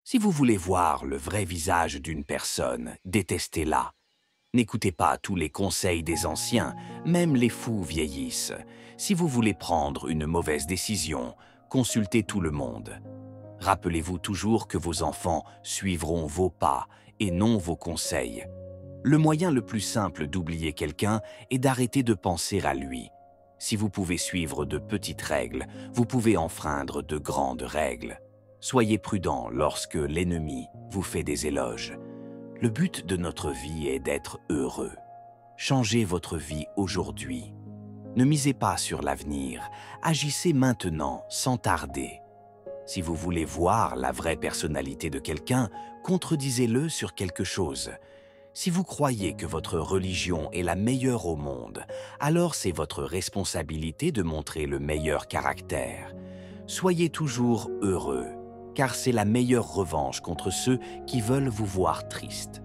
Si vous voulez voir le vrai visage d'une personne, détestez-la. N'écoutez pas tous les conseils des anciens, même les fous vieillissent. Si vous voulez prendre une mauvaise décision, consultez tout le monde. Rappelez-vous toujours que vos enfants suivront vos pas et non vos conseils. Le moyen le plus simple d'oublier quelqu'un est d'arrêter de penser à lui. Si vous pouvez suivre de petites règles, vous pouvez enfreindre de grandes règles. Soyez prudent lorsque l'ennemi vous fait des éloges. Le but de notre vie est d'être heureux. Changez votre vie aujourd'hui. Ne misez pas sur l'avenir, agissez maintenant, sans tarder. Si vous voulez voir la vraie personnalité de quelqu'un, contredisez-le sur quelque chose. Si vous croyez que votre religion est la meilleure au monde, alors c'est votre responsabilité de montrer le meilleur caractère. Soyez toujours heureux, car c'est la meilleure revanche contre ceux qui veulent vous voir triste.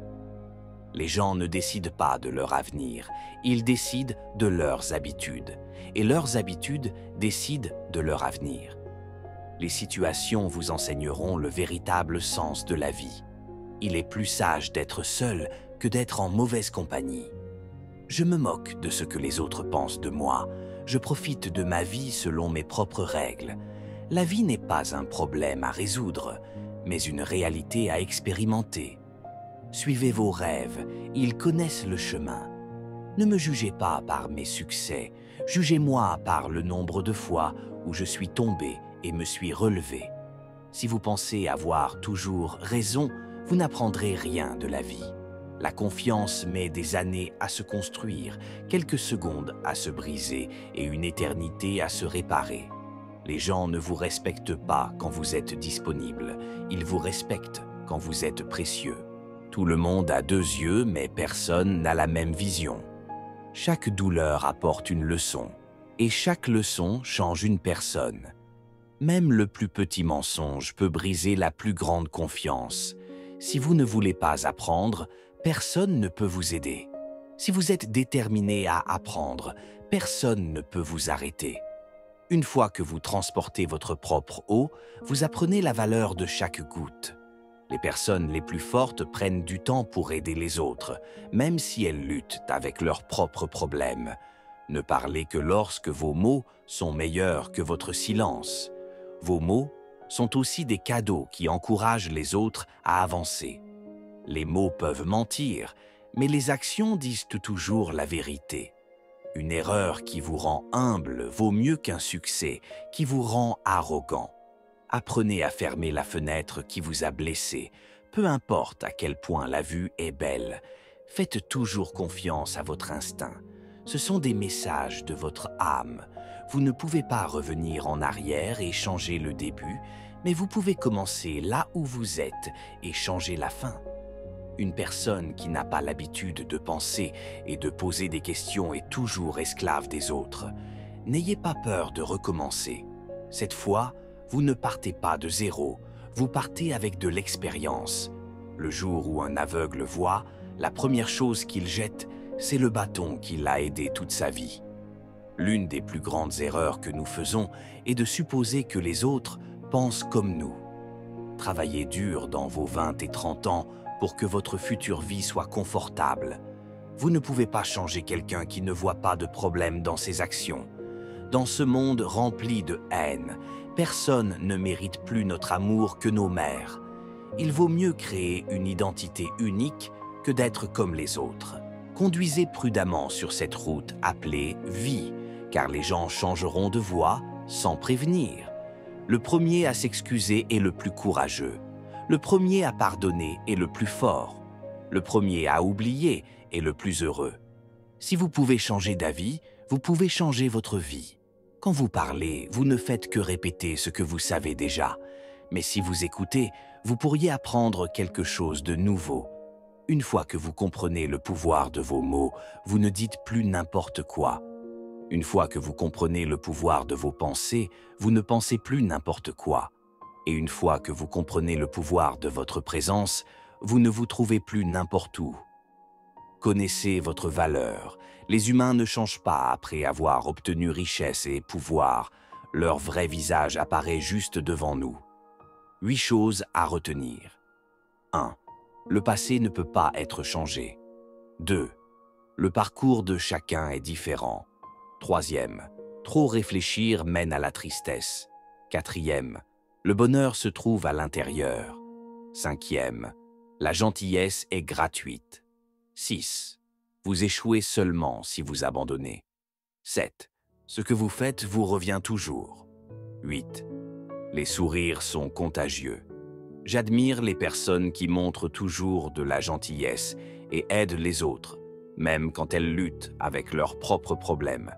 Les gens ne décident pas de leur avenir, ils décident de leurs habitudes, et leurs habitudes décident de leur avenir. Les situations vous enseigneront le véritable sens de la vie. Il est plus sage d'être seul que d'être en mauvaise compagnie. Je me moque de ce que les autres pensent de moi. Je profite de ma vie selon mes propres règles. La vie n'est pas un problème à résoudre, mais une réalité à expérimenter. Suivez vos rêves, ils connaissent le chemin. Ne me jugez pas par mes succès, jugez-moi par le nombre de fois où je suis tombé et me suis relevé. Si vous pensez avoir toujours raison, vous n'apprendrez rien de la vie. La confiance met des années à se construire, quelques secondes à se briser et une éternité à se réparer. Les gens ne vous respectent pas quand vous êtes disponible, ils vous respectent quand vous êtes précieux. Tout le monde a deux yeux, mais personne n'a la même vision. Chaque douleur apporte une leçon, et chaque leçon change une personne. Même le plus petit mensonge peut briser la plus grande confiance. Si vous ne voulez pas apprendre, personne ne peut vous aider. Si vous êtes déterminé à apprendre, personne ne peut vous arrêter. Une fois que vous transportez votre propre eau, vous apprenez la valeur de chaque goutte. Les personnes les plus fortes prennent du temps pour aider les autres, même si elles luttent avec leurs propres problèmes. Ne parlez que lorsque vos mots sont meilleurs que votre silence. Vos mots sont aussi des cadeaux qui encouragent les autres à avancer. Les mots peuvent mentir, mais les actions disent toujours la vérité. Une erreur qui vous rend humble vaut mieux qu'un succès qui vous rend arrogant. Apprenez à fermer la fenêtre qui vous a blessé, peu importe à quel point la vue est belle. Faites toujours confiance à votre instinct. Ce sont des messages de votre âme. Vous ne pouvez pas revenir en arrière et changer le début, mais vous pouvez commencer là où vous êtes et changer la fin. Une personne qui n'a pas l'habitude de penser et de poser des questions est toujours esclave des autres. N'ayez pas peur de recommencer. Cette fois, vous ne partez pas de zéro, vous partez avec de l'expérience. Le jour où un aveugle voit, la première chose qu'il jette, c'est le bâton qui l'a aidé toute sa vie. L'une des plus grandes erreurs que nous faisons est de supposer que les autres pensent comme nous. Travaillez dur dans vos 20 et 30 ans pour que votre future vie soit confortable. Vous ne pouvez pas changer quelqu'un qui ne voit pas de problème dans ses actions. Dans ce monde rempli de haine, personne ne mérite plus notre amour que nos mères. Il vaut mieux créer une identité unique que d'être comme les autres. Conduisez prudemment sur cette route appelée vie, car les gens changeront de voie sans prévenir. Le premier à s'excuser est le plus courageux. Le premier à pardonner est le plus fort. Le premier à oublier est le plus heureux. Si vous pouvez changer d'avis, vous pouvez changer votre vie. Quand vous parlez, vous ne faites que répéter ce que vous savez déjà. Mais si vous écoutez, vous pourriez apprendre quelque chose de nouveau. Une fois que vous comprenez le pouvoir de vos mots, vous ne dites plus n'importe quoi. Une fois que vous comprenez le pouvoir de vos pensées, vous ne pensez plus n'importe quoi. Et une fois que vous comprenez le pouvoir de votre présence, vous ne vous trouvez plus n'importe où. Connaissez votre valeur. Les humains ne changent pas après avoir obtenu richesse et pouvoir. Leur vrai visage apparaît juste devant nous. 8 choses à retenir. 1. Le passé ne peut pas être changé. 2. Le parcours de chacun est différent. 3e. Trop réfléchir mène à la tristesse. 4e. Le bonheur se trouve à l'intérieur. 5e. La gentillesse est gratuite. 6. Vous échouez seulement si vous abandonnez. 7. Ce que vous faites vous revient toujours. 8. Les sourires sont contagieux. J'admire les personnes qui montrent toujours de la gentillesse et aident les autres, même quand elles luttent avec leurs propres problèmes.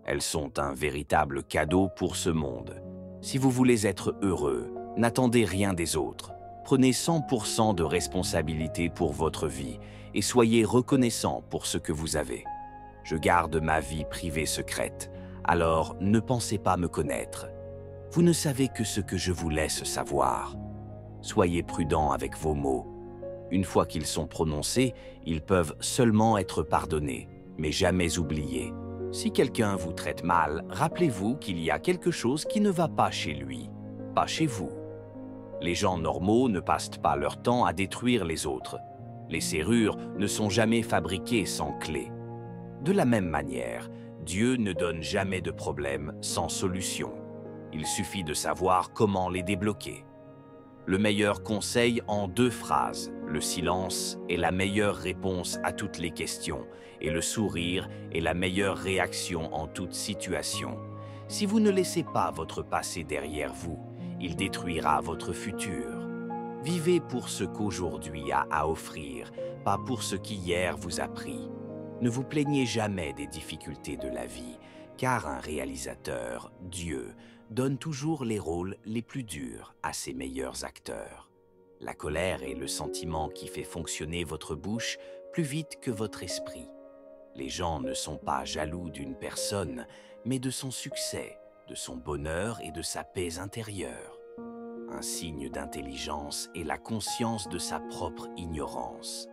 Elles sont un véritable cadeau pour ce monde. Si vous voulez être heureux, n'attendez rien des autres. Prenez 100% de responsabilité pour votre vie et soyez reconnaissant pour ce que vous avez. Je garde ma vie privée secrète, alors ne pensez pas me connaître. Vous ne savez que ce que je vous laisse savoir. Soyez prudent avec vos mots. Une fois qu'ils sont prononcés, ils peuvent seulement être pardonnés, mais jamais oubliés. Si quelqu'un vous traite mal, rappelez-vous qu'il y a quelque chose qui ne va pas chez lui, pas chez vous. Les gens normaux ne passent pas leur temps à détruire les autres. Les serrures ne sont jamais fabriquées sans clé. De la même manière, Dieu ne donne jamais de problèmes sans solution. Il suffit de savoir comment les débloquer. Le meilleur conseil en 2 phrases, le silence est la meilleure réponse à toutes les questions et le sourire est la meilleure réaction en toute situation. Si vous ne laissez pas votre passé derrière vous, il détruira votre futur. Vivez pour ce qu'aujourd'hui a à offrir, pas pour ce qu'hier vous a pris. Ne vous plaignez jamais des difficultés de la vie, car un réalisateur, Dieu, donne toujours les rôles les plus durs à ses meilleurs acteurs. La colère est le sentiment qui fait fonctionner votre bouche plus vite que votre esprit. Les gens ne sont pas jaloux d'une personne, mais de son succès, de son bonheur et de sa paix intérieure. Un signe d'intelligence est la conscience de sa propre ignorance.